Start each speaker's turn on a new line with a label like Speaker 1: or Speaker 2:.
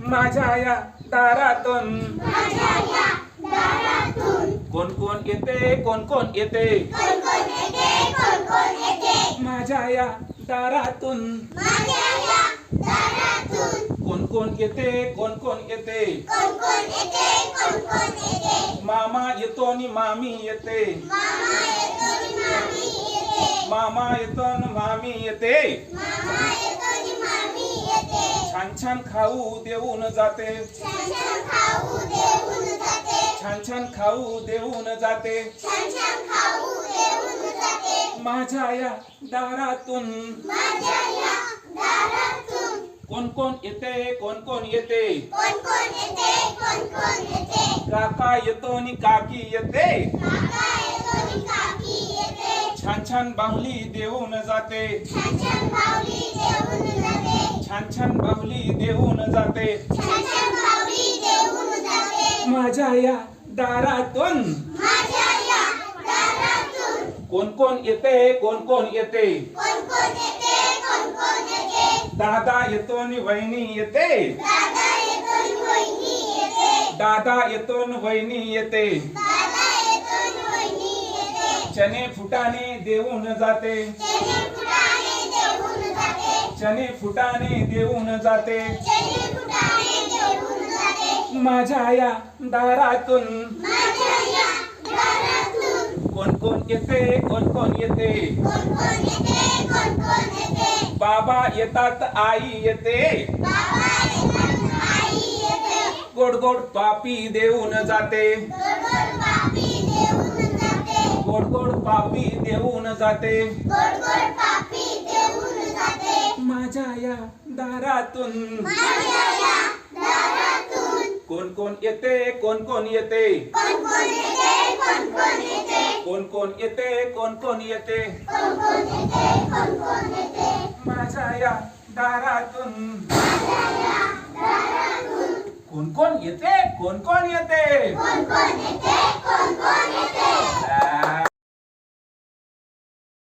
Speaker 1: माझ्या या दारातून कोण कोण येते कोण कोण येते माझ्या या दारातून कोण कोण येते कोण कोण येते मामा येतो आणि मामी येते मामा येतो आणि मामी येते छान छान खाऊ देऊन जाते छान छान खाऊ देऊन जाते माझ्या या दारातून कोण कोण येते कोण कोण येते काका येतो आणि काकी येते छान छान बाहुली देऊन जाते छान छान बाहुली देऊन जाते माझ्या या दारातून कोण कोण येते कोण कोण येते दादा येतो आणि वहिनी येते दादा येतो आणि वहिनी येते चने फुटाने देऊन जाते चने फुटाने देऊन जाते माझ्या या दारातून कोण कोण येते कोण कोण येते बाबा येतात आई येते गोड गोड पापी देऊन जाते गोड गोड पापी देऊन जाते माझ्या या दारातून कोण कोण येते कोण कोण येते कोण कोण येते कोण कोण येते माझ्या या दारातून कोण कोण येते कोण कोण येते